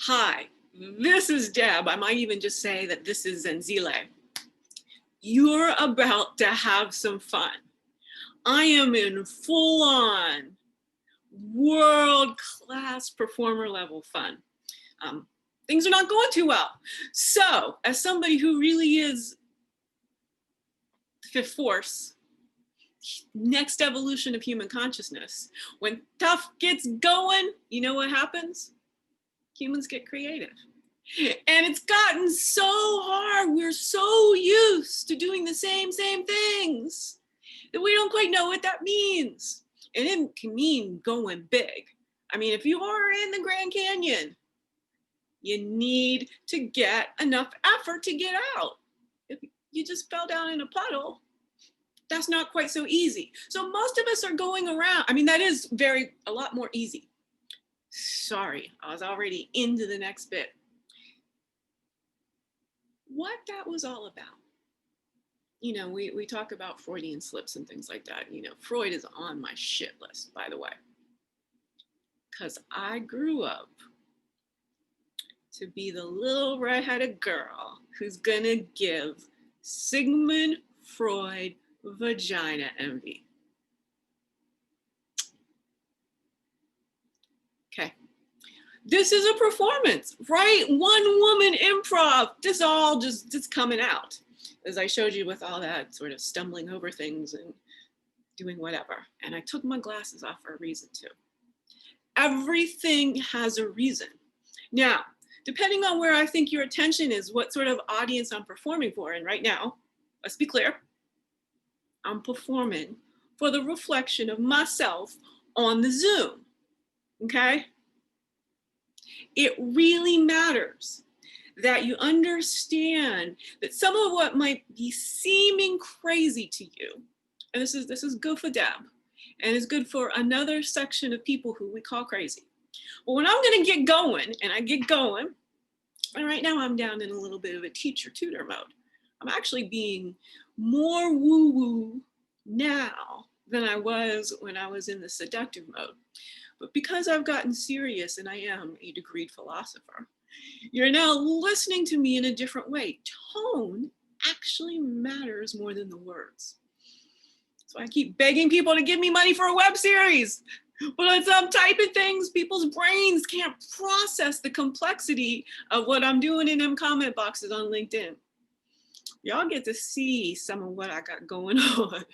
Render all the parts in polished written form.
Hi, this is Deb. I might even just say that this is Zenzile. You're about to have some fun. I am in full-on world-class performer level fun. Things are not going too well. So, as somebody who really is fifth force, next evolution of human consciousness, when stuff gets going, you know what happens? Humans get creative. And it's gotten so hard. We're so used to doing the same things that we don't quite know what that means. And it can mean going big. I mean, if you are in the Grand Canyon, you need to get enough effort to get out. If you just fell down in a puddle, that's not quite so easy. So most of us are going around. I mean, that is a lot more easy. Sorry, I was already into the next bit. What that was all about. You know, we talk about Freudian slips and things like that. You know, Freud is on my shit list, by the way, because I grew up to be the little redheaded girl who's gonna give Sigmund Freud vagina envy. Okay. This is a performance, right? One-woman-improv. This all just coming out, as I showed you with all that sort of stumbling over things and doing whatever. And I took my glasses off for a reason too. Everything has a reason. Now, depending on where I think your attention is, what sort of audience I'm performing for. And right now, let's be clear, I'm performing for the reflection of myself on the Zoom, okay? It really matters that you understand that some of what might be seeming crazy to you, and this is good for Deb, and it's good for another section of people who we call crazy. But when I'm gonna get going, and I get going, and right now I'm down in a little bit of a teacher-tutor mode. I'm actually being more woo-woo now than I was when I was in the seductive mode. But because I've gotten serious and I am a degreed philosopher, you're now listening to me in a different way. Tone actually matters more than the words. So I keep begging people to give me money for a web series. But as I'm typing things, people's brains can't process the complexity of what I'm doing in them comment boxes on LinkedIn. Y'all get to see some of what I got going on.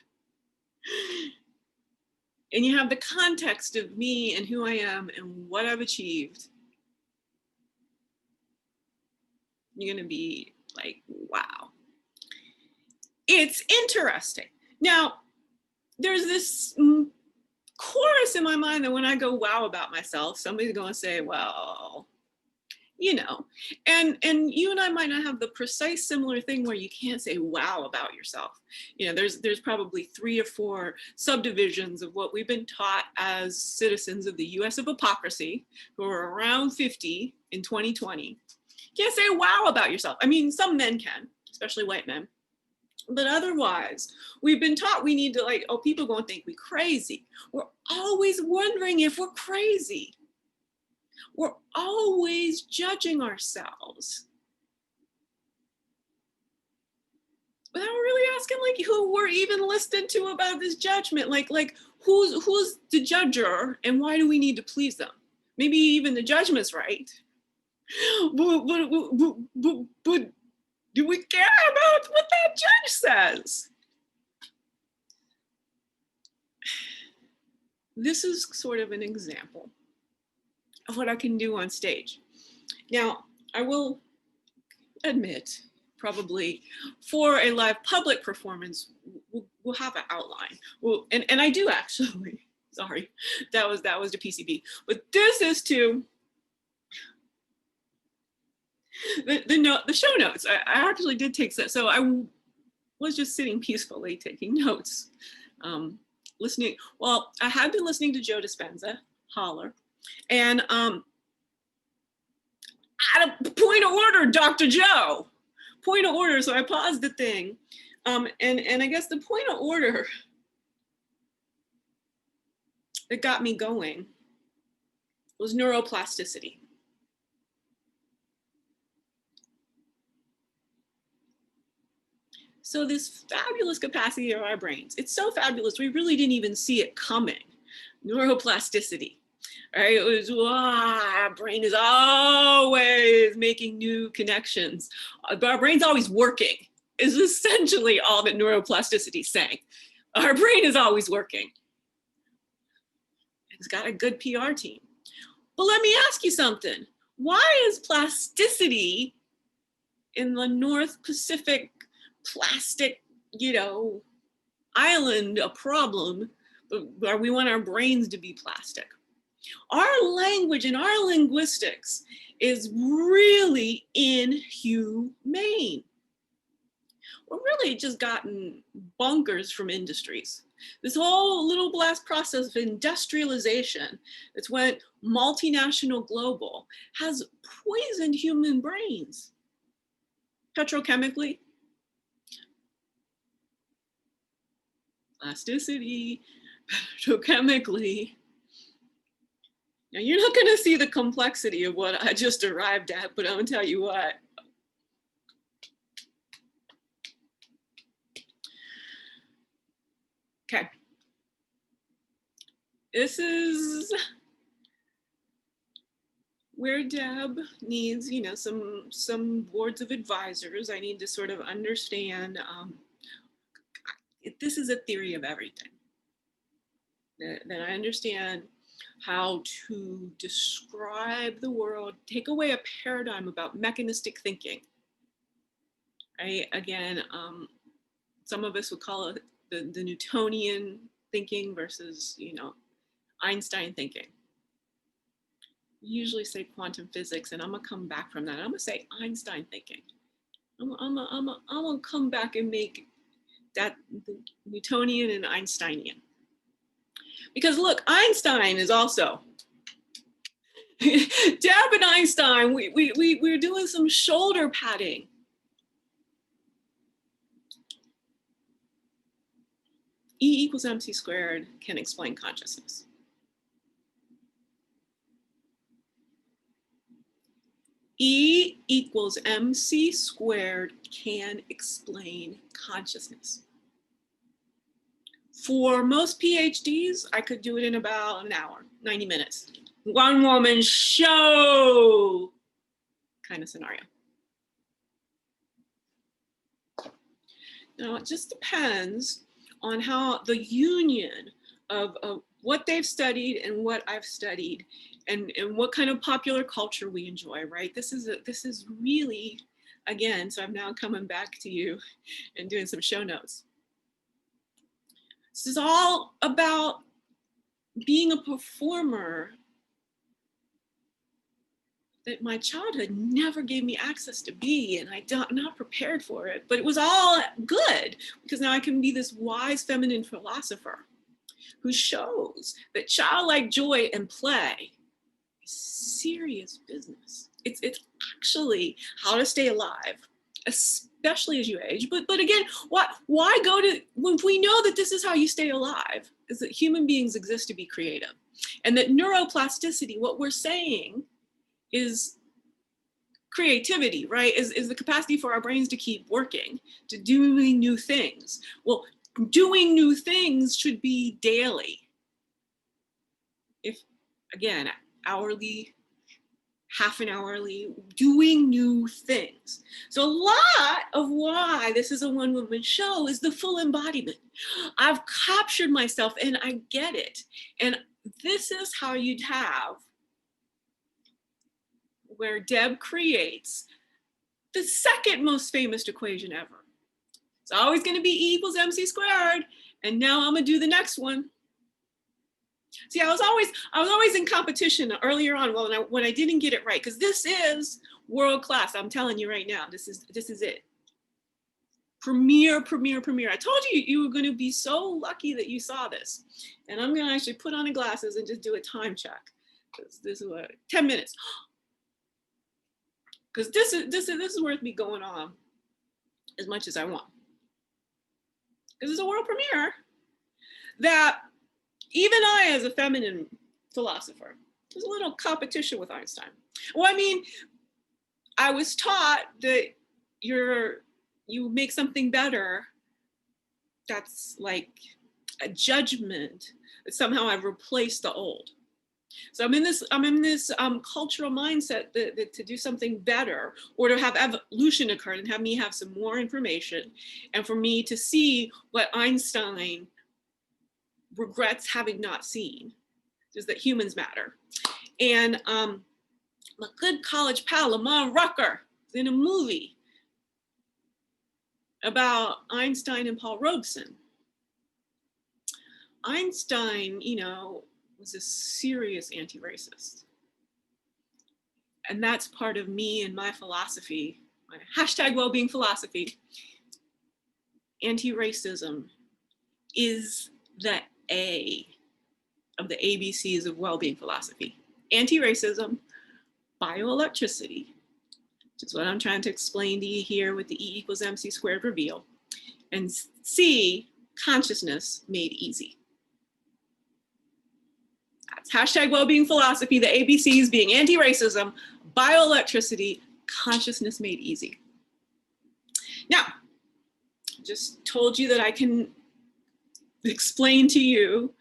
And you have the context of me and who I am and what I've achieved. You're gonna be like, wow. It's interesting. Now, there's this chorus in my mind that when I go wow about myself, somebody's gonna say, well, you know, and you and I might not have the precise similar thing where you can't say wow about yourself. You know, there's probably 3 or 4 subdivisions of what we've been taught as citizens of the US of hypocrisy, who are around 50 in 2020. You can't say wow about yourself. I mean, some men can, especially white men. But otherwise, we've been taught we need to like, oh, people are gonna think we're crazy. We're always wondering if we're crazy. We're always judging ourselves without really asking like who we're even listening to about this judgment. Like who's the judger and why do we need to please them? Maybe even the judgment's right. But do we care about what that judge says? This is sort of an example of what I can do on stage. Now, I will admit, probably for a live public performance, we'll have an outline. Well, and I do actually, sorry, that was the PCB. But this is to the show notes. I actually did take that. So I was just sitting peacefully taking notes, listening. Well, I had been listening to Joe Dispenza, Holler. And at a point of order, Dr. Joe, point of order. So I paused the thing. And I guess the point of order that got me going was neuroplasticity. So this fabulous capacity of our brains, it's so fabulous, we really didn't even see it coming. Neuroplasticity, right? It was, wow, our brain is always making new connections. Our brain's always working, is essentially all that neuroplasticity is saying. Our brain is always working. It's got a good PR team. But let me ask you something. Why is plasticity in the North Pacific plastic, island a problem, where we want our brains to be plastic? Our language and our linguistics is really inhumane. We're really just gotten bunkers from industries. This whole little blast process of industrialization that's went multinational global has poisoned human brains. Petrochemically, plasticity, petrochemically. Now, you're not going to see the complexity of what I just arrived at, but I'm going to tell you what. Okay. This is where Deb needs, some boards of advisors. I need to sort of understand, this is a theory of everything. That I understand how to describe the world, take away a paradigm about mechanistic thinking. Right? Again, some of us would call it the Newtonian thinking versus, Einstein thinking. We usually say quantum physics, and I'm gonna come back from that. I'm gonna say Einstein thinking. I'm gonna come back and make that the Newtonian and Einsteinian. Because look, Einstein is also, Deb and Einstein, we're doing some shoulder padding. E equals mc squared can explain consciousness. E equals mc squared can explain consciousness. For most PhDs, I could do it in about an hour, 90 minutes. One woman show kind of scenario. Now, it just depends on how the union of what they've studied and what I've studied and what kind of popular culture we enjoy, right? This is really, again, so I'm now coming back to you and doing some show notes. This is all about being a performer that my childhood never gave me access to be, and I'm not prepared for it, but it was all good because now I can be this wise feminine philosopher who shows that childlike joy and play is serious business. It's actually how to stay alive, especially as you age. But again, why go to, when we know that this is how you stay alive, is that human beings exist to be creative, and that neuroplasticity, what we're saying is creativity, right? Is the capacity for our brains to keep working, to doing new things. Well, doing new things should be daily. If, again, hourly, half an hourly, doing new things. So a lot of why this is a one-woman show is the full embodiment. I've captured myself and I get it. And this is how you'd have where Deb creates the second most famous equation ever. It's always going to be E equals mc squared. And now I'm going to do the next one. See, I was always in competition earlier on when I didn't get it right, because this is world class. I'm telling you right now, this is it. Premier. I told you you were going to be so lucky that you saw this. And I'm going to actually put on the glasses and just do a time check. This is what, 10 minutes. Because this is worth me going on as much as I want. Because it's a world premiere that even I, as a feminine philosopher, there's a little competition with Einstein. Well, I mean, I was taught that your you make something better, that's like a judgment that somehow I've replaced the old. So I'm in this cultural mindset that to do something better, or to have evolution occur and have me have some more information, and for me to see what Einstein regrets having not seen, is that humans matter. And my good college pal, Lamar Rucker, is in a movie about Einstein and Paul Robeson. Einstein, you know, was a serious anti-racist. And that's part of me and my philosophy, my hashtag well-being philosophy. Anti-racism is the A of the ABCs of well-being philosophy. Anti-racism, bioelectricity, which is what I'm trying to explain to you here with the E equals MC squared reveal, and C, consciousness made easy. That's hashtag well-being philosophy, the ABCs being anti-racism, bioelectricity, consciousness made easy. Now, just told you that I can explain to you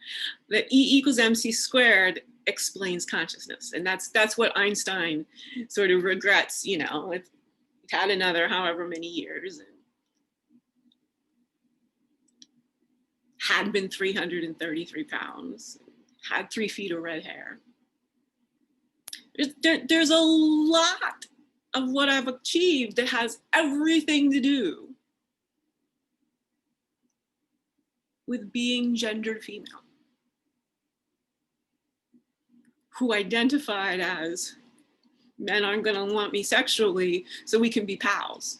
that E equals MC squared explains consciousness. And that's what Einstein sort of regrets, you know, it had another however many years and had been 333 pounds, had 3 feet of red hair. There's a lot of what I've achieved that has everything to do with being gendered female, who identified as men aren't gonna want me sexually, so we can be pals.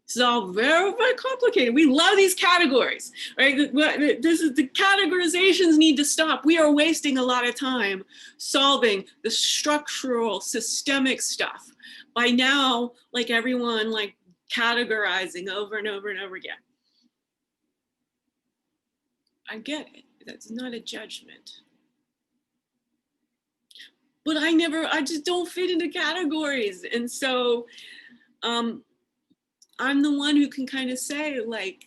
It's all very, very complicated. We love these categories, right? This is, the categorizations need to stop. We are wasting a lot of time solving the structural, systemic stuff by now, like everyone like categorizing over and over and over again. I get it, that's not a judgment. But I just don't fit into categories. And so I'm the one who can kind of say like,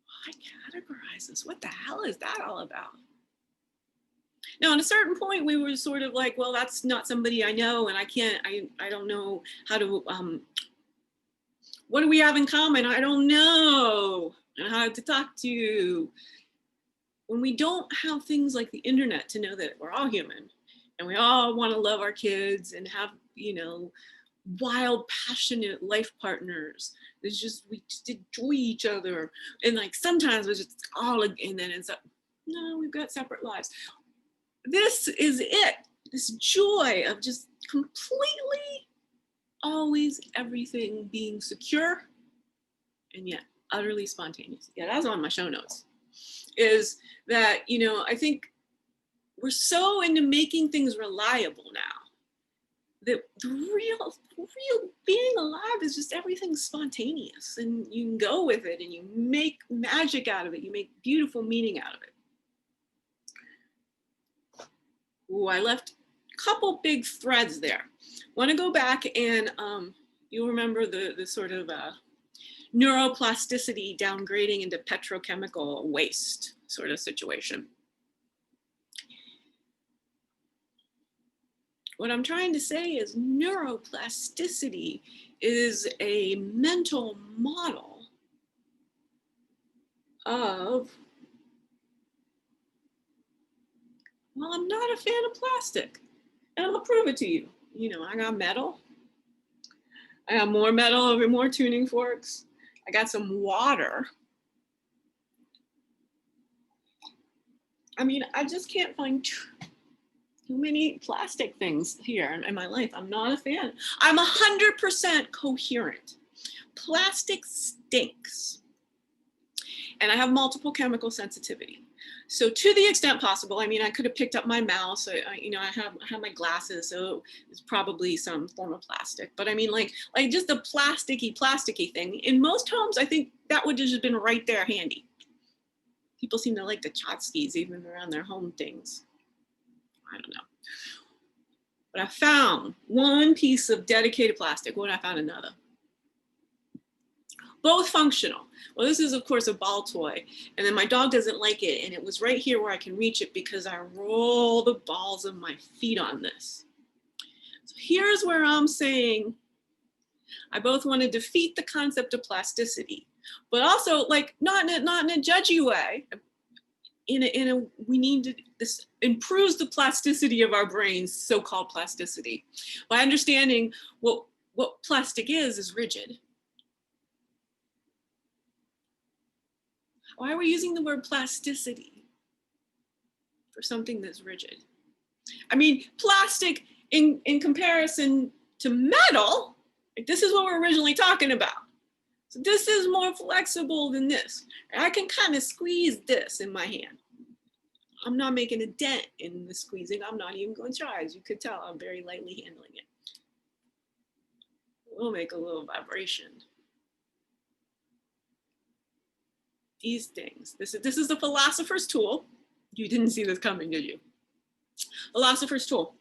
why categorize this? What the hell is that all about? Now, at a certain point, we were sort of like, well, that's not somebody I know, and I don't know how to, what do we have in common? I don't know how to talk to you. When we don't have things like the internet to know that we're all human, and we all want to love our kids and have, you know, wild, passionate life partners. It's just, we just enjoy each other. And like, sometimes we're just all, and then it's like, no, we've got separate lives. This is it, this joy of just completely, always everything being secure and yet utterly spontaneous. Yeah, that's on my show notes. Is that, you know, I think we're so into making things reliable now that the real being alive is just everything spontaneous, and you can go with it and you make magic out of it. You make beautiful meaning out of it. Ooh, I left a couple big threads there. Want to go back and you'll remember the sort of neuroplasticity downgrading into petrochemical waste sort of situation. What I'm trying to say is neuroplasticity is a mental model of, well, I'm not a fan of plastic, and I'm gonna prove it to you. You know, I got metal. I got more metal over more tuning forks. I got some water. I mean, I just can't find too many plastic things here in my life. I'm not a fan. I'm 100% coherent. Plastic stinks. And I have multiple chemical sensitivity. So to the extent possible, I mean, I could have picked up my mouse. You know, I have my glasses, so it's probably some form of plastic. But I mean, like just the plasticky thing. In most homes, I think that would have just been right there handy. People seem to like the tchotchkes even around their home things. I don't know. But I found one piece of dedicated plastic when I found another. Both functional. Well, this is of course a ball toy, and then my dog doesn't like it, and it was right here where I can reach it because I roll the balls of my feet on this. So here's where I'm saying I both want to defeat the concept of plasticity, but also like not in a judgy way. We need to, this improves the plasticity of our brains, so-called plasticity, by understanding what plastic is rigid. Why are we using the word plasticity for something that's rigid? I mean, plastic in comparison to metal, like this is what we're originally talking about. So this is more flexible than this. I can kind of squeeze this in my hand. I'm not making a dent in the squeezing. I'm not even going to try. As you could tell, I'm very lightly handling it. We'll make a little vibration. These things. This is the philosopher's tool. You didn't see this coming, did you? Philosopher's tool.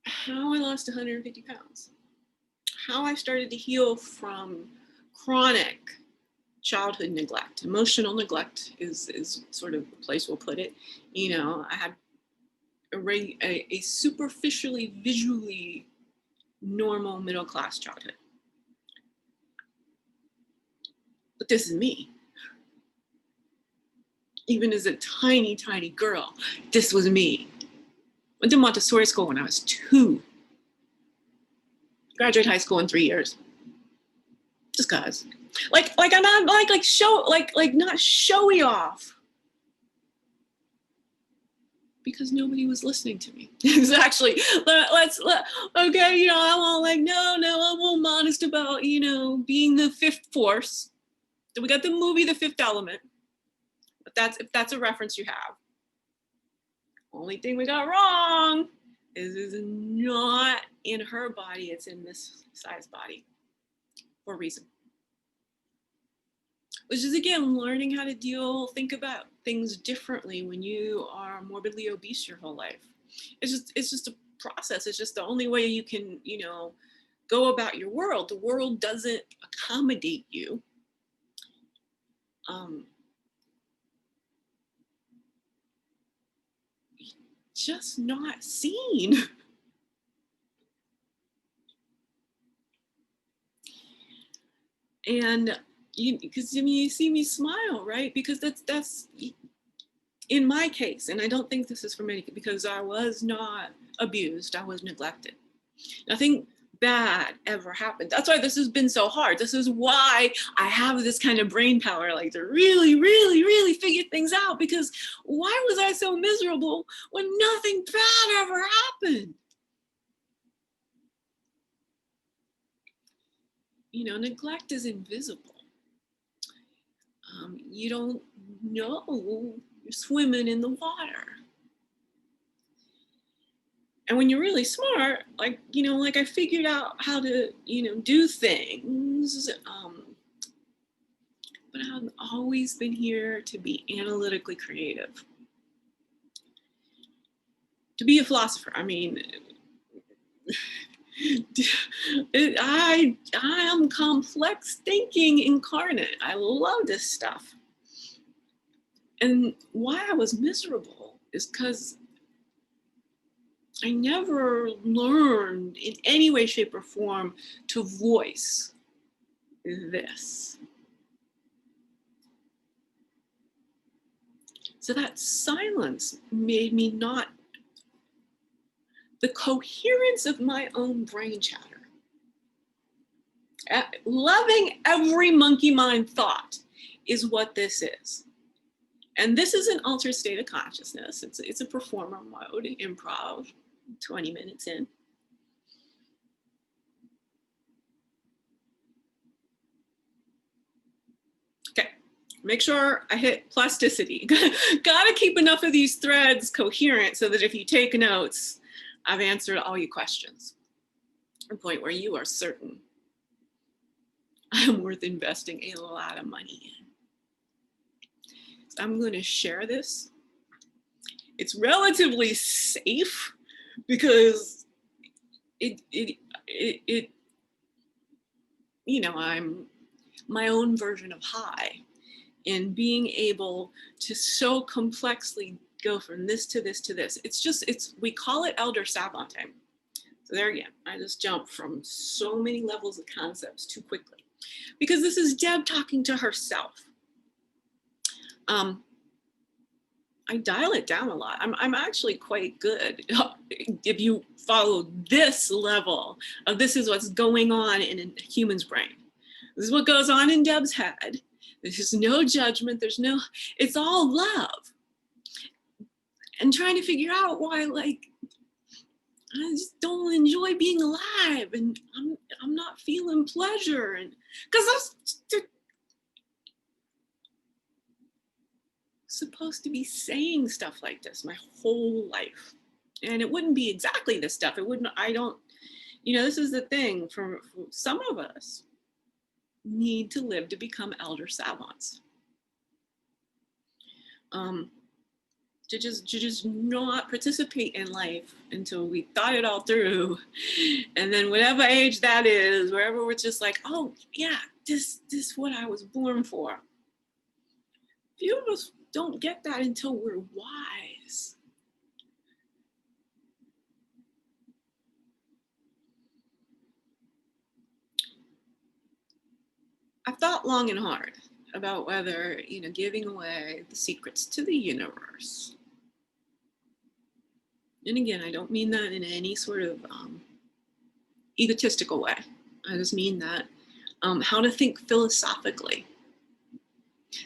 How I lost 150 pounds. How I started to heal from chronic childhood neglect. Emotional neglect is sort of the place we'll put it. You know, I had a superficially, visually normal middle-class childhood. But this is me. Even as a tiny, tiny girl, this was me. Went to Montessori school when I was 2. Graduated high school in 3 years. Just cause. Like I'm not like not showy off. Because nobody was listening to me. Exactly. Okay, you know, I'm all like, no, I'm all modest about, you know, being the fifth force. So we got the movie The Fifth Element. But if that's a reference you have. Only thing we got wrong is it's not in her body, it's in this size body for a reason. Which is again, learning how to think about things differently when you are morbidly obese your whole life. It's just a process. It's just the only way you can, you know, go about your world. The world doesn't accommodate you. Just not seen. And because I mean, you see me smile, right? Because that's in my case, and I don't think this is for many, because I was not abused, I was neglected. Nothing bad ever happened. That's why this has been so hard. This is why I have this kind of brain power, like to really, really, really figure things out, because why was I so miserable when nothing bad ever happened? You know, neglect is invisible. You don't know you're swimming in the water. And when you're really smart, like, you know, like I figured out how to, you know, do things, but I've always been here to be analytically creative. To be a philosopher, I mean, I am complex thinking incarnate. I love this stuff. And why I was miserable is because I never learned in any way, shape, or form to voice this. So that silence made me not, the coherence of my own brain chatter. Loving every monkey mind thought is what this is. And this is an altered state of consciousness. It's a performer mode, improv, 20 minutes in. Okay, make sure I hit plasticity. Gotta keep enough of these threads coherent so that if you take notes, I've answered all your questions. A point where you are certain I'm worth investing a lot of money in. So I'm going to share this It's relatively safe because it you know, I'm my own version of high in being able to so complexly go from this to this to this. We call it elder Savanting. So there again, I just jumped from so many levels of concepts too quickly because this is Deb talking to herself. I dial it down a lot. I'm actually quite good if you follow this level of this is what's going on in a human's brain. This is what goes on in Deb's head. There's no judgment. It's all love. And trying to figure out why, like, I just don't enjoy being alive and I'm not feeling pleasure. And because I'm supposed to be saying stuff like this my whole life. And it wouldn't be exactly this stuff. This is the thing for some of us need to live to become elder savants. To just not participate in life until we thought it all through. And then whatever age that is, wherever we're just like, oh yeah, this is what I was born for. Few of us don't get that until we're wise. I've thought long and hard about whether, giving away the secrets to the universe. And again, I don't mean that in any sort of egotistical way. I just mean that how to think philosophically.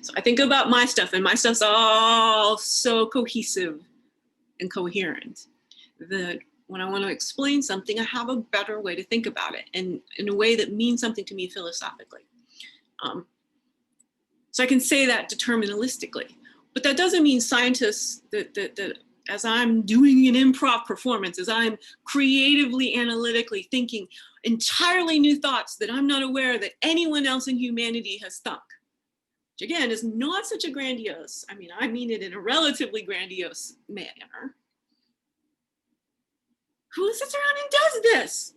So I think about my stuff, and my stuff's all so cohesive and coherent that when I want to explain something, I have a better way to think about it, and in a way that means something to me philosophically. So I can say that deterministically, but that doesn't mean scientists that as I'm doing an improv performance, as I'm creatively, analytically thinking entirely new thoughts that I'm not aware that anyone else in humanity has thunk. Which again is not such a grandiose, I mean it in a relatively grandiose manner. Who sits around and does this?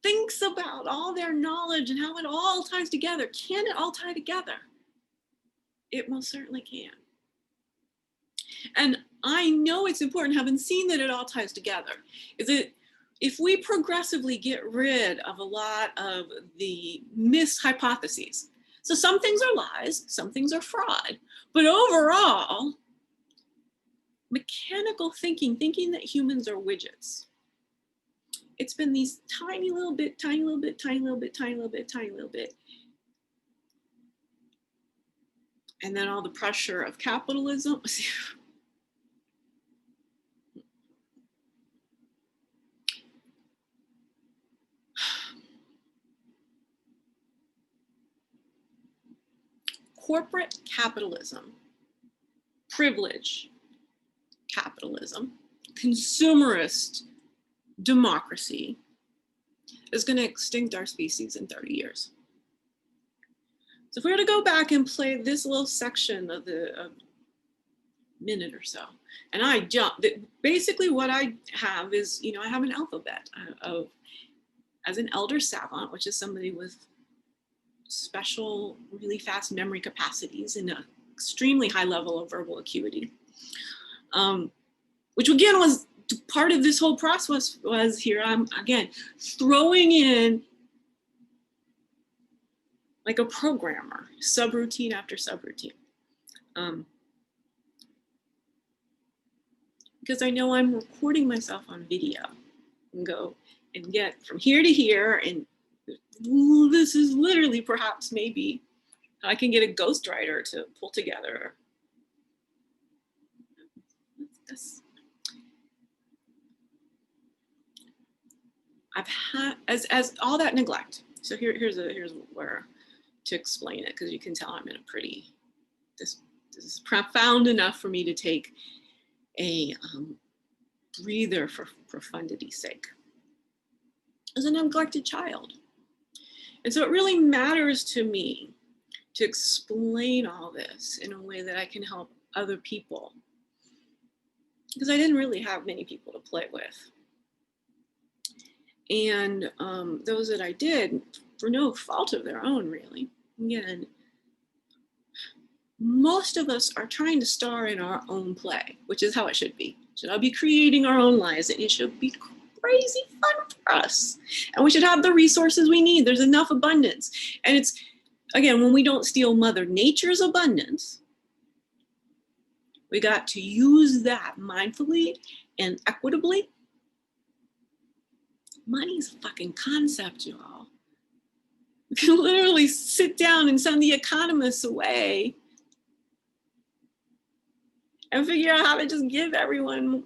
Thinks about all their knowledge and how it all ties together. Can it all tie together? It most certainly can. And I know it's important, having seen that it all ties together, is that if we progressively get rid of a lot of the mishypotheses, so some things are lies, some things are fraud, but overall, mechanical thinking that humans are widgets. It's been these tiny little bit, tiny little bit, tiny little bit, tiny little bit, tiny little bit. And then all the pressure of capitalism. Corporate capitalism, privilege capitalism, consumerist democracy is going to extinct our species in 30 years. So if we were to go back and play this little section of the minute or so, and I jump, basically what I have is, I have an alphabet of, as an elder savant, which is somebody with special, really fast memory capacities and an extremely high level of verbal acuity, which again was part of this whole process. Was here I'm again throwing in like a programmer, subroutine after subroutine, because I know I'm recording myself on video and go and get from here to here, and this is literally perhaps maybe I can get a ghostwriter to pull together. I've had as all that neglect. So here's where to explain it, because you can tell I'm in a pretty, this is profound enough for me to take a breather for profundity's sake. As a neglected child. And so it really matters to me to explain all this in a way that I can help other people because I didn't really have many people to play with. And those that I did, for no fault of their own, really. Again, most of us are trying to star in our own play, which is how it should be. Should all be creating our own lives, and it should be crazy fun for us. And we should have the resources we need. There's enough abundance. And it's, again, when we don't steal Mother Nature's abundance, we got to use that mindfully and equitably. Money's a fucking concept, y'all. We can literally sit down and send the economists away and figure out how to just give everyone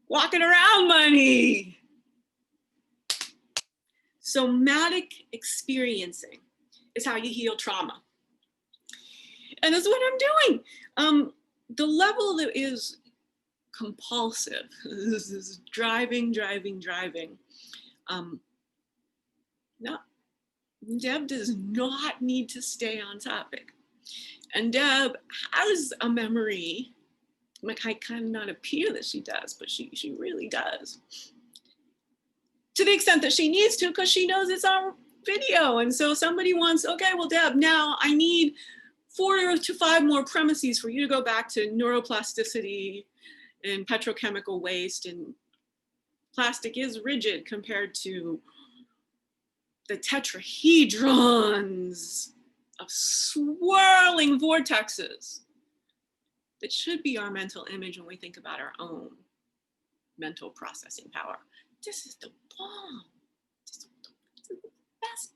walking around money. Somatic experiencing is how you heal trauma. And that's what I'm doing. The level that is compulsive, this is driving. No, Deb does not need to stay on topic. And Deb has a memory, like I cannot appear that she does, but she really does. To the extent that she needs to, because she knows it's on video. And so somebody wants, okay, well, Deb, now I need 4 to 5 more premises for you to go back to neuroplasticity and petrochemical waste. And plastic is rigid compared to the tetrahedrons of swirling vortexes that should be our mental image when we think about our own mental processing power. This is the bomb. This is the best.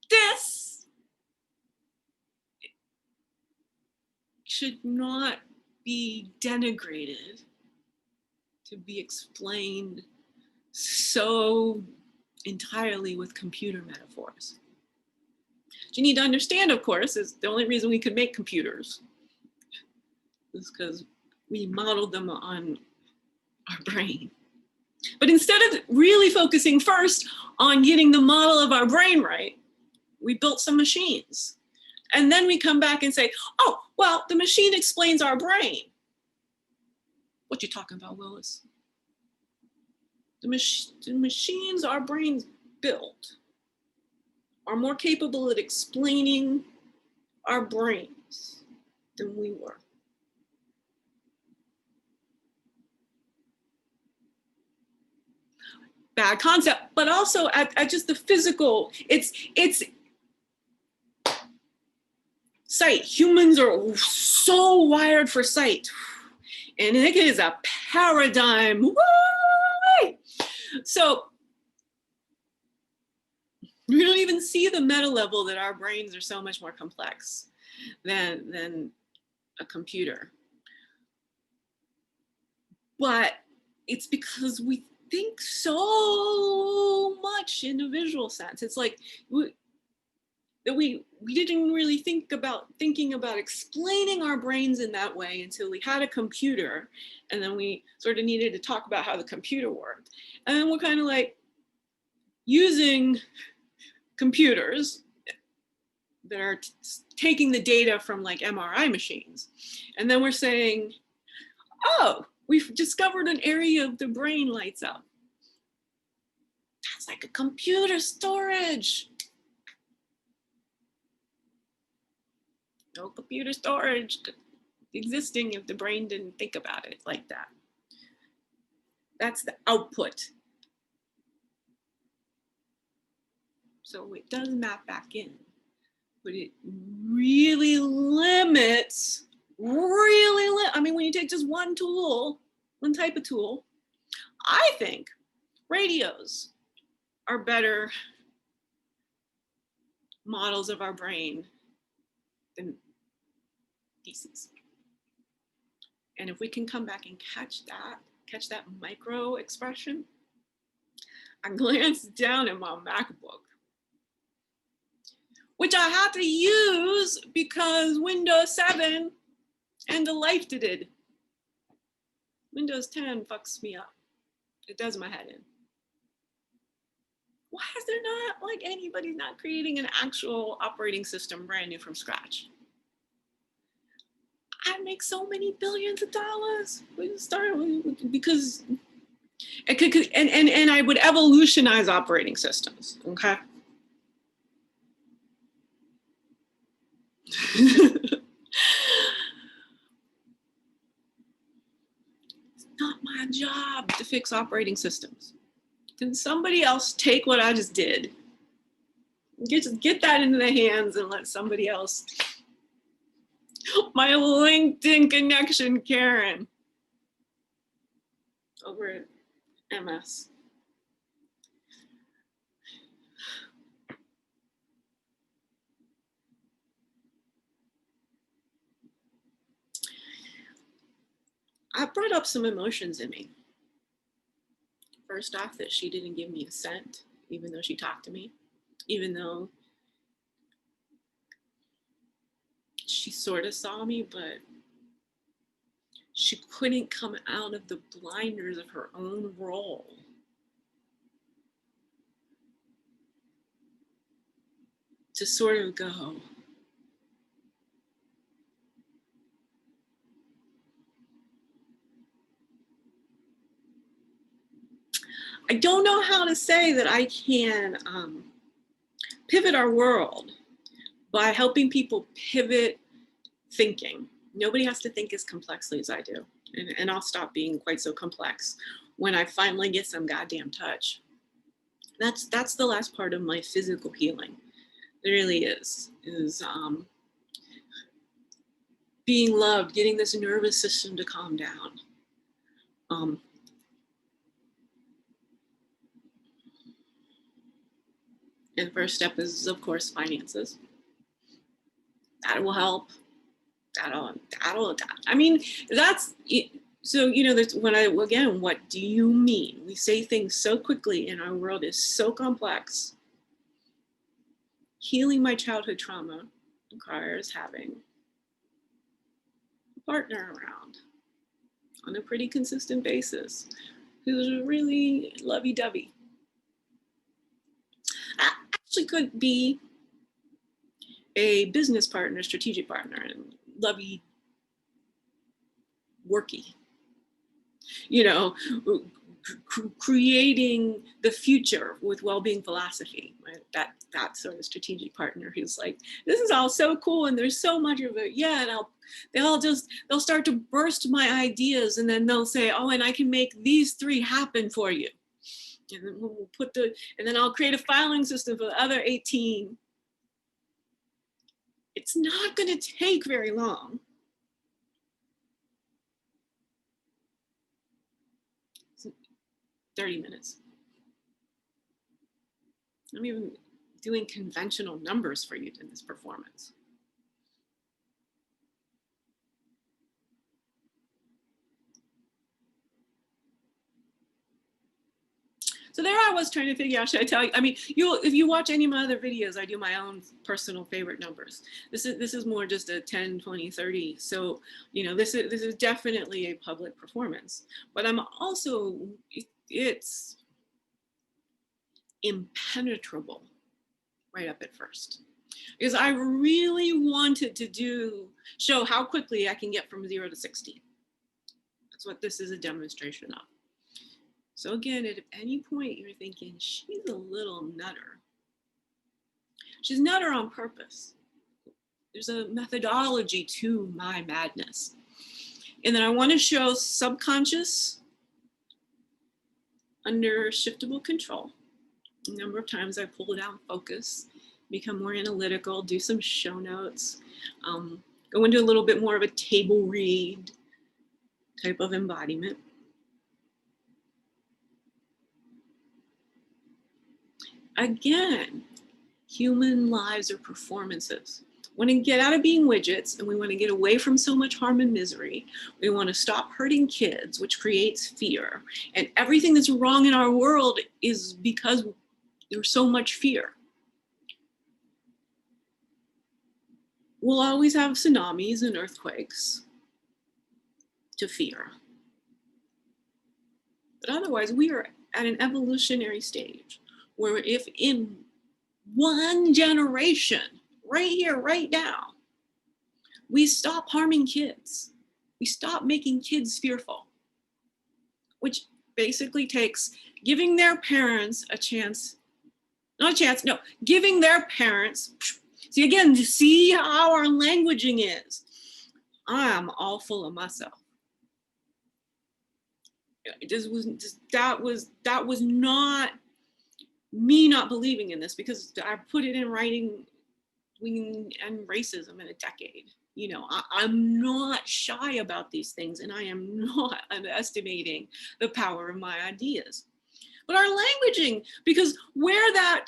This should not be denigrated to be explained so entirely with computer metaphors. What you need to understand, of course, is the only reason we could make computers is because we modeled them on our brain. But instead of really focusing first on getting the model of our brain right, we built some machines. And then we come back and say, oh, well, the machine explains our brain. What you talking about, Willis? The machines our brains built are more capable at explaining our brains than we were. Bad concept, but also at just the physical, it's sight. Humans are so wired for sight. And it is a paradigm. Woo! So we don't even see the meta level that our brains are so much more complex than a computer. But it's because we think so much in a visual sense. It's like we didn't really thinking about explaining our brains in that way until we had a computer, and then we sort of needed to talk about how the computer worked. And then we're kind of like using computers that are taking the data from like MRI machines. And then we're saying, oh, we've discovered an area of the brain lights up. That's like a computer storage. No computer storage existing if the brain didn't think about it like that. That's the output. So it does map back in, but it really limits, I mean, when you take just one tool, one type of tool, I think radios are better models of our brain than pieces. And if we can come back and catch that micro expression, I glanced down at my MacBook, which I had to use because Windows 7 and the life did. Windows 10 fucks me up. It does my head in. Why is there not, like, anybody's not creating an actual operating system brand new from scratch? I make so many billions of dollars. We started because it could, and I would evolutionize operating systems. Okay. It's not my job to fix operating systems. Can somebody else take what I just did? Just get that into the hands and let somebody else. My LinkedIn connection, Karen, over at MS. I brought up some emotions in me. First off, that she didn't give me a cent, even though she talked to me, even though she sort of saw me, but she couldn't come out of the blinders of her own role. To sort of go, I don't know how to say that I can pivot our world by helping people pivot thinking. Nobody has to think as complexly as I do. And I'll stop being quite so complex when I finally get some goddamn touch. That's the last part of my physical healing. It really is being loved, getting this nervous system to calm down. And the first step is, of course, finances. That will help. I mean, that's it. So, you know, that's when again, what do you mean? We say things so quickly and our world is so complex. Healing my childhood trauma requires having a partner around on a pretty consistent basis who's really lovey-dovey. Actually could be a business partner, strategic partner, and lovey worky, you know, creating the future with well-being philosophy, right? That sort of strategic partner who's like, this is all so cool and there's so much of it, yeah, and they'll start to burst my ideas, and then they'll say, oh, and I can make these 3 happen for you, and then we'll and then I'll create a filing system for the other 18. It's not going to take very long. It's 30 minutes. I'm even doing conventional numbers for you in this performance. So there I was trying to figure out, should I tell you? I mean, if you watch any of my other videos, I do my own personal favorite numbers. This is more just a 10, 20, 30. So, you know, this is definitely a public performance. But I'm also, it's impenetrable right up at first. Because I really wanted to show how quickly I can get from 0 to 60. That's what this is a demonstration of. So again, at any point you're thinking, she's a little nutter. She's nutter on purpose. There's a methodology to my madness. And then I want to show subconscious under shiftable control. A number of times I pull down focus, become more analytical, do some show notes, go into a little bit more of a table read type of embodiment. Again, human lives are performances. We want to get out of being widgets, and we want to get away from so much harm and misery. We want to stop hurting kids, which creates fear. And everything that's wrong in our world is because there's so much fear. We'll always have tsunamis and earthquakes to fear. But otherwise, we are at an evolutionary stage where if in one generation, right here, right now, we stop harming kids. We stop making kids fearful, which basically takes giving their parents a chance, not a chance, no, giving their parents, see again, you see how our languaging is. I'm all full of myself. That was not me not believing in this, because I put it in writing and racism in a decade. You know, I'm not shy about these things, and I am not underestimating the power of my ideas. But our languaging, because where that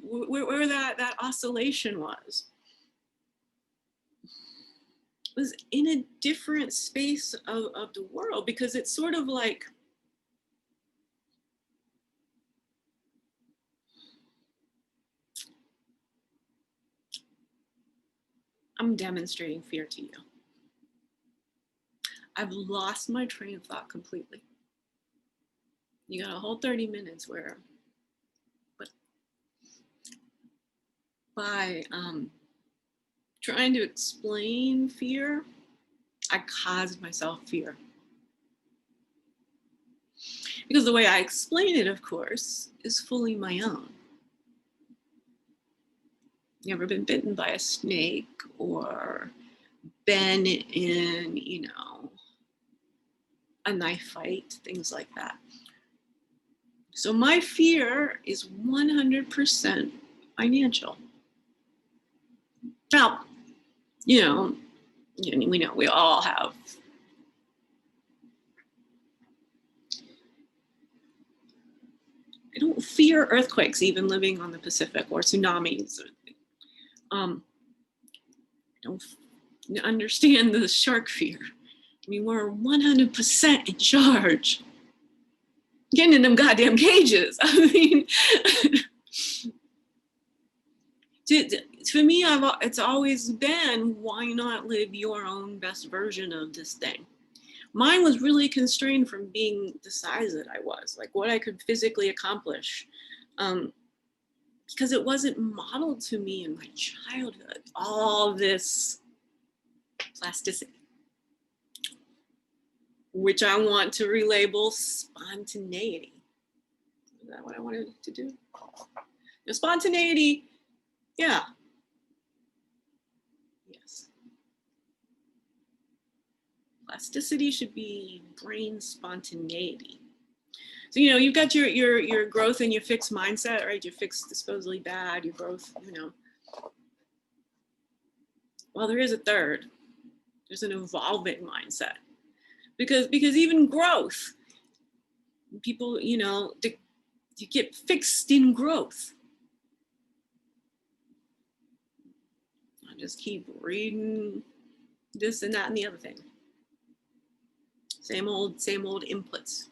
where that oscillation was in a different space of the world, because it's sort of like, I'm demonstrating fear to you. I've lost my train of thought completely. You got a whole 30 minutes where, but by trying to explain fear, I caused myself fear. Because the way I explain it, of course, is fully my own. You ever been bitten by a snake or been in, you know, a knife fight, things like that. So my fear is 100% financial. Now, you know, we know we all have I don't fear earthquakes, even living on the Pacific, or tsunamis. I don't understand the shark fear. I mean, we're 100% in charge. Getting in them goddamn cages. I mean, for me, it's always been, why not live your own best version of this thing? Mine was really constrained from being the size that I was, like what I could physically accomplish. Because it wasn't modeled to me in my childhood, all this plasticity, which I want to relabel spontaneity. Is that what I wanted to do? The spontaneity, yeah. Yes. Plasticity should be brain spontaneity. So, you know, you've got your growth and your fixed mindset, right? Your fixed, supposedly bad, your growth, you know. Well, there is a third. There's an evolving mindset. Because even growth, people, you know, you get fixed in growth. I just keep reading this and that and the other thing. Same old inputs.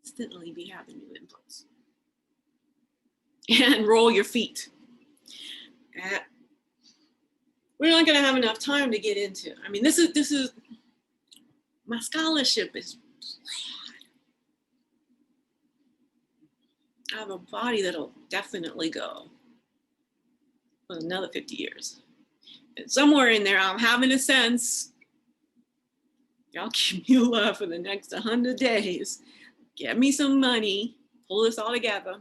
Constantly be having new inputs. And roll your feet. We're not going to have enough time to get into. I mean, this is my scholarship is I have a body that'll definitely go for another 50 years. And somewhere in there, I'm having a sense, y'all keep me alive for the next 100 days. Get me some money, pull this all together,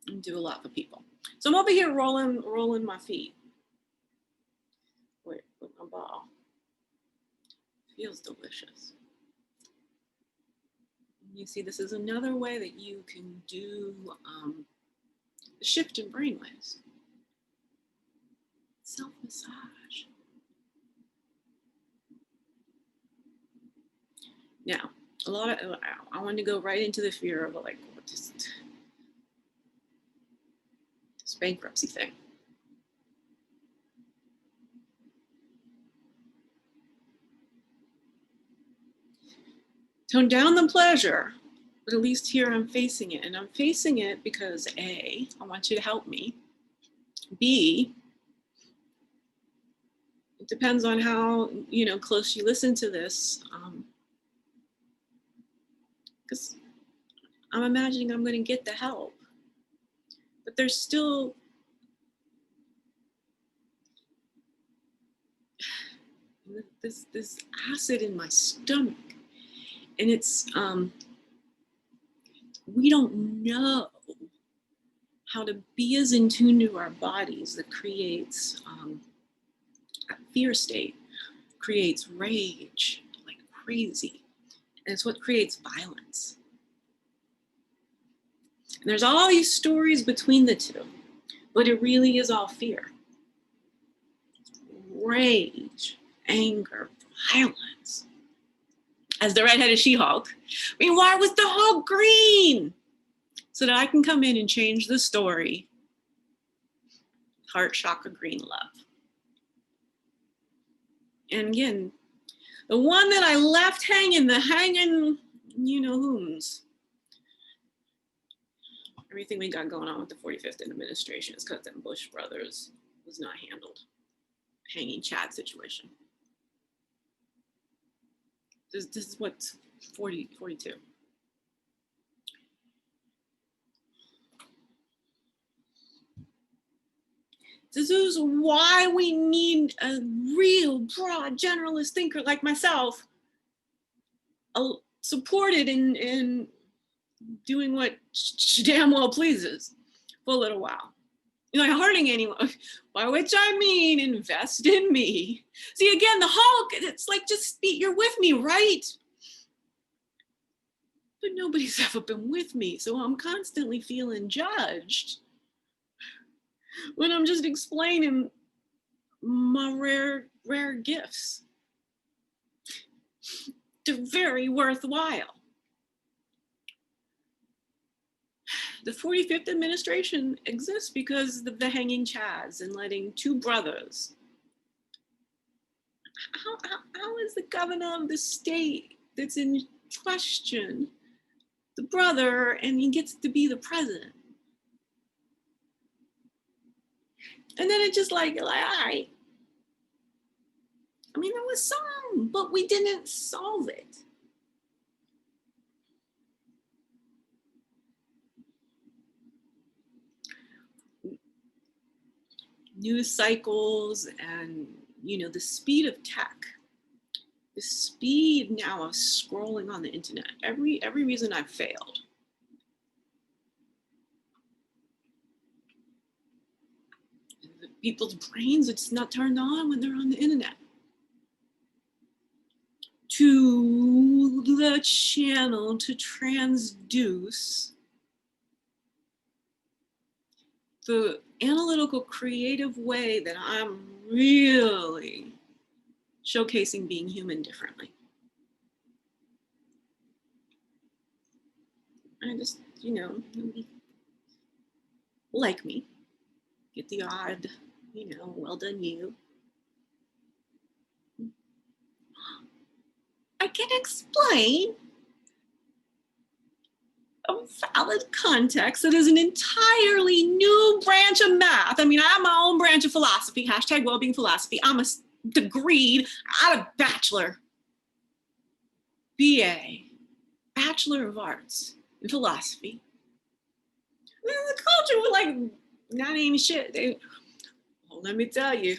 and do a lot for people. So I'm over here rolling my feet. Wait, with my ball. Feels delicious. You see, this is another way that you can do the shift in brainwaves. Self-massage. Now, I want to go right into the fear of like just this bankruptcy thing. Tone down the pleasure, but at least here I'm facing it. And I'm facing it because A, I want you to help me. B, it depends on how, you know, close you listen to this. Because I'm imagining I'm going to get the help. but there's still this acid in my stomach, and it's we don't know how to be as in tune to our bodies. That creates a fear state, creates rage like crazy, and it's what creates violence. And there's all these stories between the two, but it really is all fear. Rage, anger, violence. As the redheaded She-Hulk, I mean, why was the Hulk green? So that I can come in and change the story. Heart, chakra, green, love. And again, the one that I left hanging, the hanging, you know whom's. Everything we got going on with the 45th administration is because them Bush brothers was not handled. Hanging Chad situation. This is what's 42. This is why we need a real broad generalist thinker like myself, supported in doing what she damn well pleases for a little while. You're not hurting anyone, by which I mean invest in me. See, again, the Hulk, it's like, just you're with me, right? But nobody's ever been with me, so I'm constantly feeling judged when I'm just explaining my rare gifts. They're very worthwhile. The 45th administration exists because of the hanging Chads and letting two brothers. How is the governor of the state that's in question the brother and he gets to be the president? And then it's just like, all right. I mean, there was some, but we didn't solve it. News cycles and, you know, the speed of tech, the speed now of scrolling on the internet, every reason I've failed. People's brains, it's not turned on when they're on the internet. To the channel to transduce the analytical, creative way that I'm really showcasing being human differently. I just, you know, like me, get the odd, you know, well done you. I can explain a valid context that is an entirely new branch of math. I mean, I have my own branch of philosophy, hashtag wellbeing philosophy. I'm a degreed, out of bachelor, BA, Bachelor of Arts in philosophy. The culture was like, not even shit. Well, let me tell you,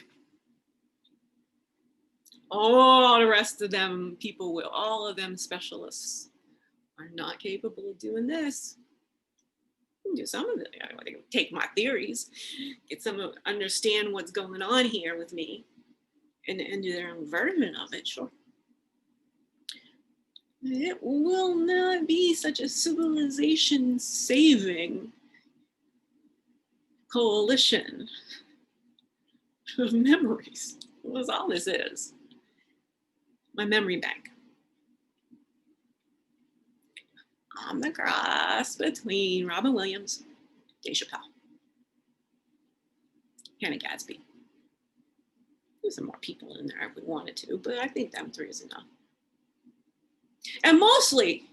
all the rest of them people will, all of them specialists are not capable of doing this. Do some of it. I can take my theories, get some understand what's going on here with me, and do their own version of it, sure. It will not be such a civilization saving coalition of memories. That's all this is. My memory bank. I'm the cross between Robin Williams, Dave Chappelle, Hannah Gadsby. There's some more people in there if we wanted to, but I think them three is enough. And mostly,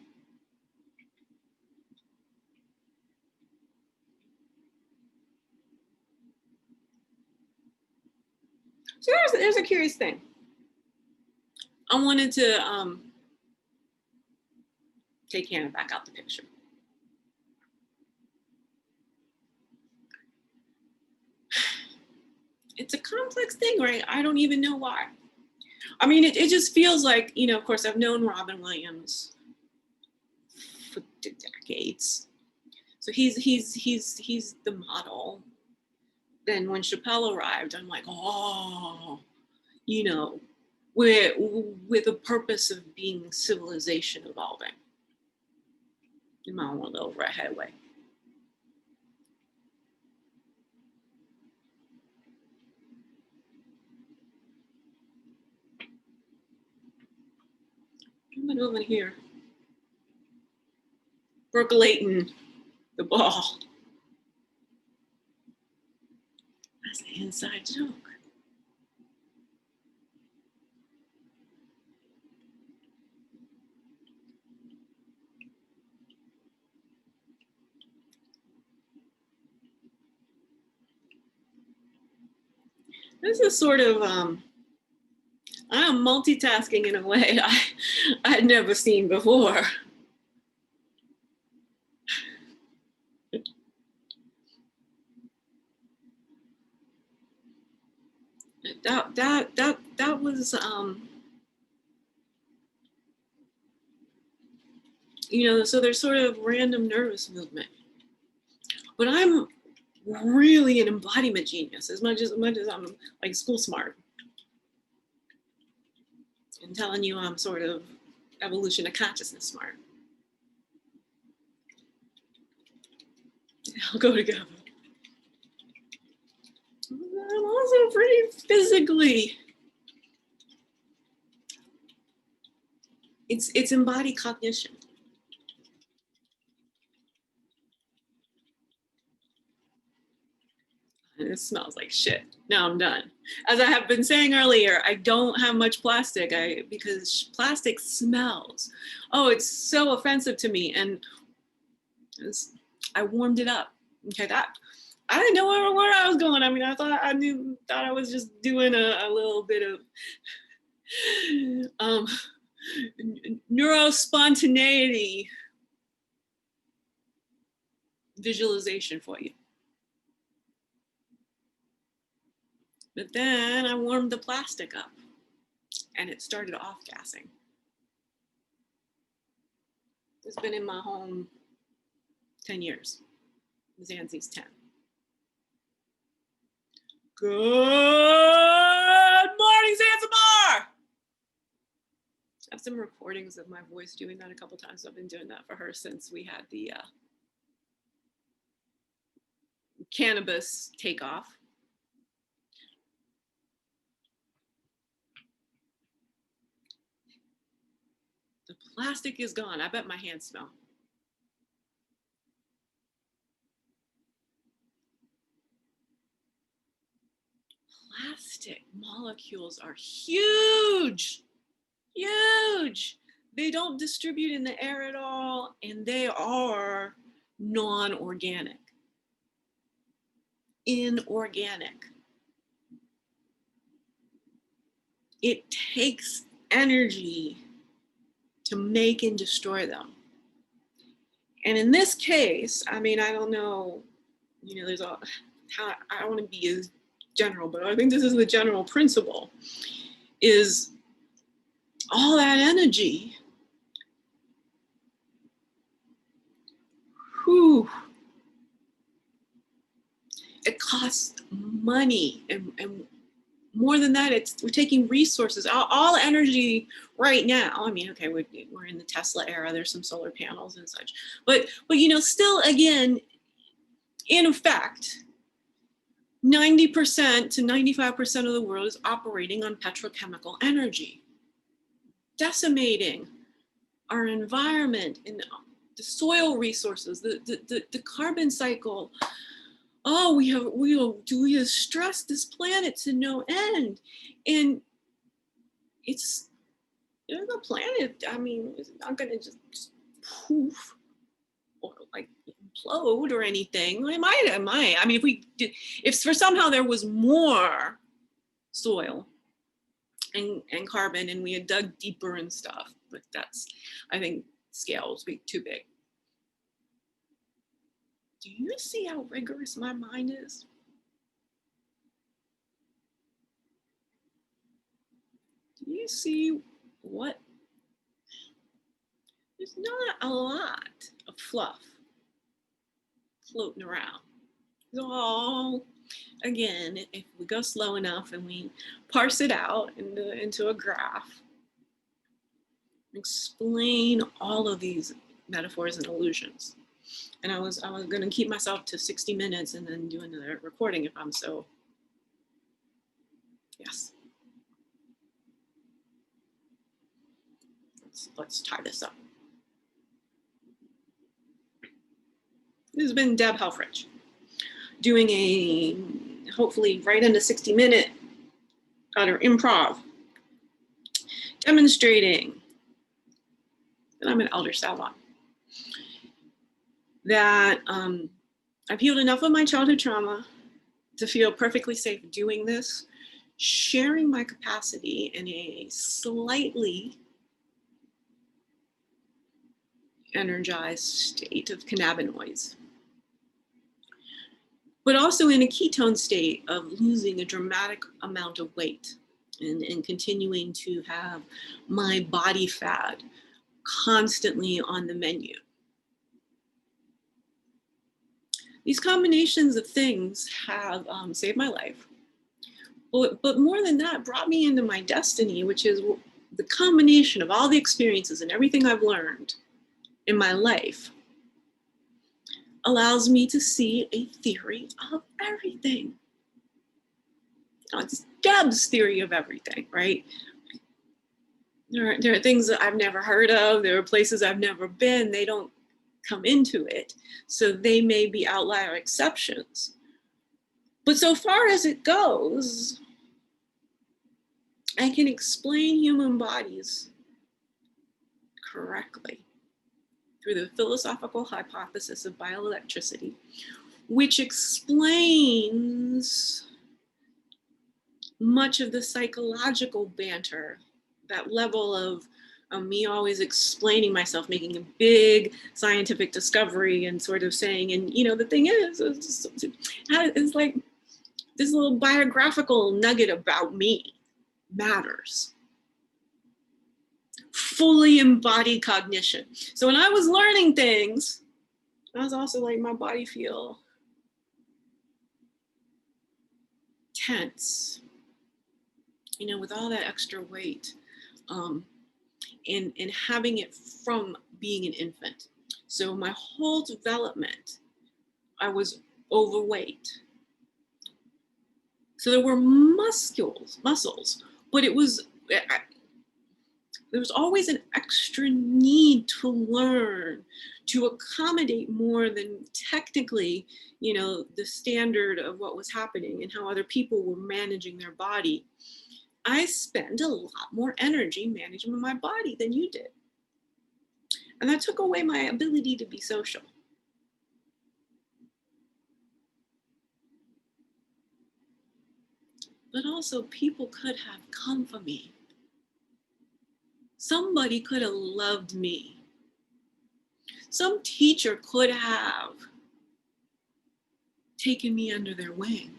so there's a curious thing. I wanted to take Hannah back out the picture. it's a complex thing, right? I don't even know why. I mean, it just feels like, you know, of course, I've known Robin Williams for decades. So he's the model. Then when Chappelle arrived, I'm like, oh, you know, with a purpose of being civilization evolving in my own little redhead way. I'm over here percolating the ball. That's an inside joke. This is sort of I'm multitasking in a way I'd never seen before. That was you know, so there's sort of random nervous movement. But I'm really an embodiment genius as much as I'm like school smart. And telling you I'm sort of evolution of consciousness smart. I'll go together. I'm also pretty physically. It's embodied cognition. And it smells like shit. Now I'm done. As I have been saying earlier, I don't have much plastic because plastic smells. Oh, it's so offensive to me. And I warmed it up. Okay, that I didn't know where I was going. I mean, I thought I was just doing a little bit of neurospontaneity visualization for you. But then I warmed the plastic up and it started off gassing. It's been in my home 10 years. Zanzi's 10. Good morning, Zanzibar! I have some recordings of my voice doing that a couple times. I've been doing that for her since we had the cannabis takeoff. The plastic is gone. I bet my hands smell. Plastic molecules are huge, huge. They don't distribute in the air at all, and they are non-organic, inorganic. It takes energy to make and destroy them. And in this case, I mean, I don't know, you know, there's a, how, I don't want to be as general, but I think this is the general principle, is all that energy, whew, it costs money, and more than that, we're taking resources, all energy right now. I mean, okay, we're in the Tesla era, there's some solar panels and such, but you know, still, again, in effect, 90% to 95% of the world is operating on petrochemical energy, decimating our environment and the soil resources, the carbon cycle. Oh, we have stressed this planet to no end. And it's, the planet, I mean, it's not gonna just poof or like implode or anything. It might. I mean, if for somehow there was more soil and carbon and we had dug deeper and stuff, but that's, I think scale would be too big. Do you see how rigorous my mind is? Do you see what? There's not a lot of fluff floating around. It's all, again, if we go slow enough and we parse it out into a graph, explain all of these metaphors and illusions. And I was going to keep myself to 60 minutes and then do another recording if I'm so, yes. Let's tie this up. This has been Deb Helfrich doing a, hopefully right into 60-minute utter improv, demonstrating that I'm an elder Savant, that I've healed enough of my childhood trauma to feel perfectly safe doing this, sharing my capacity in a slightly energized state of cannabinoids, but also in a ketone state of losing a dramatic amount of weight and continuing to have my body fat constantly on the menu. These combinations of things have saved my life, but more than that, brought me into my destiny, which is the combination of all the experiences and everything I've learned in my life allows me to see a theory of everything. Now, it's Deb's theory of everything, right? There are things that I've never heard of. There are places I've never been. They don't come into it. So they may be outlier exceptions. But so far as it goes, I can explain human bodies correctly through the philosophical hypothesis of bioelectricity, which explains much of the psychological banter, that level of me always explaining myself, making a big scientific discovery and sort of saying, and the thing is, it's like this little biographical nugget about me matters. Fully embodied cognition. So when I was learning things, I was also like, my body feel tense, with all that extra weight, and having it from being an infant. So my whole development, I was overweight. So there were muscles, but there was always an extra need to learn, to accommodate more than technically, the standard of what was happening and how other people were managing their body. I spend a lot more energy managing my body than you did. And that took away my ability to be social. But also, people could have come for me. Somebody could have loved me. Some teacher could have taken me under their wing.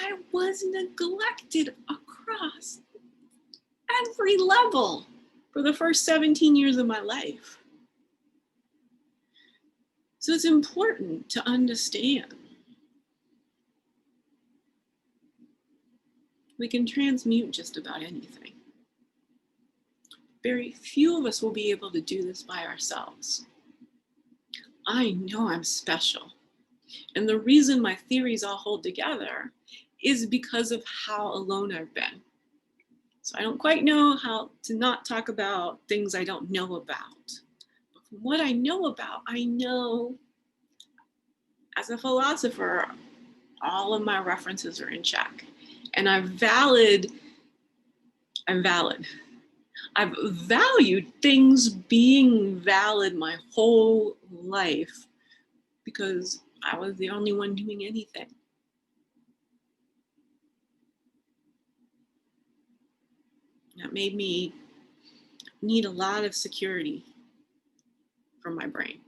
I was neglected across every level for the first 17 years of my life. So it's important to understand we can transmute just about anything. Very few of us will be able to do this by ourselves. I know I'm special. And the reason my theories all hold together is because of how alone I've been. So I don't quite know how to not talk about things I don't know about. But from what I know about, I know as a philosopher, all of my references are in check. And I've valued things being valid my whole life because I was the only one doing anything. That made me need a lot of security from my brain.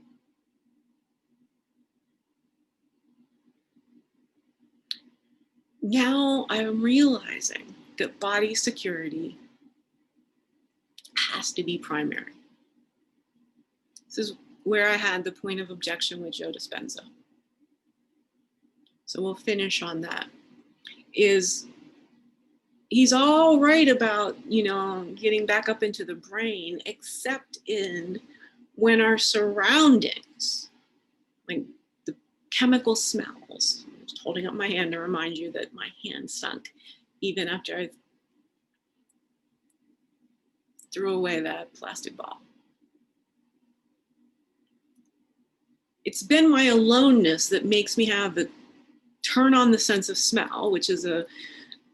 now I'm realizing that body security has to be primary. This is where I had the point of objection with Joe Dispenza. So we'll finish on that. He's all right about, getting back up into the brain, except in when our surroundings, like the chemical smells. I'm just holding up my hand to remind you that my hand sunk even after I threw away that plastic ball. It's been my aloneness that makes me turn on the sense of smell, which is a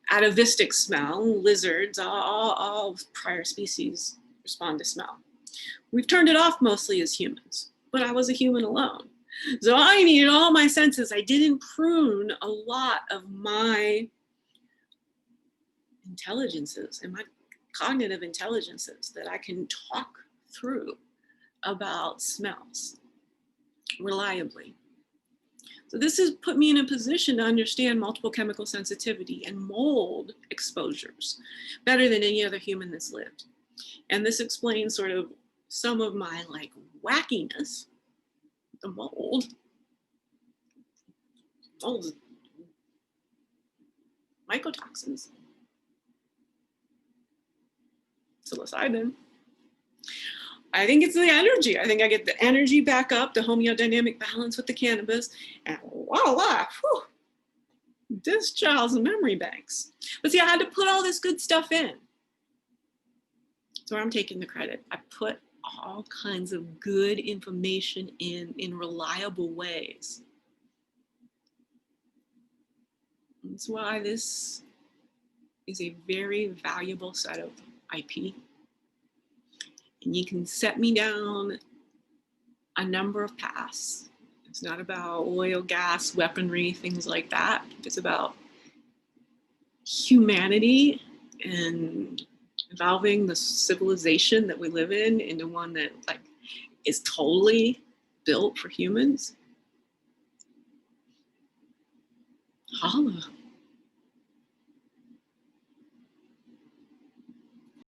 atavistic smell. Lizards, all prior species respond to smell. We've turned it off mostly as humans, but I was a human alone. So I needed all my senses. I didn't prune a lot of my intelligences and my cognitive intelligences that I can talk through about smells reliably. So this has put me in a position to understand multiple chemical sensitivity and mold exposures better than any other human that's lived. And this explains sort of some of my wackiness. The mold mycotoxins, psilocybin. I think it's the energy. I think I get the energy back up, the homeodynamic balance with the cannabis, and voila, whew, this child's memory banks. But see, I had to put all this good stuff in. So I'm taking the credit. I put all kinds of good information in reliable ways. That's why this is a very valuable set of IP. And you can set me down a number of paths. It's not about oil, gas, weaponry, things like that. It's about humanity and evolving the civilization that we live in into one that is totally built for humans. Holla.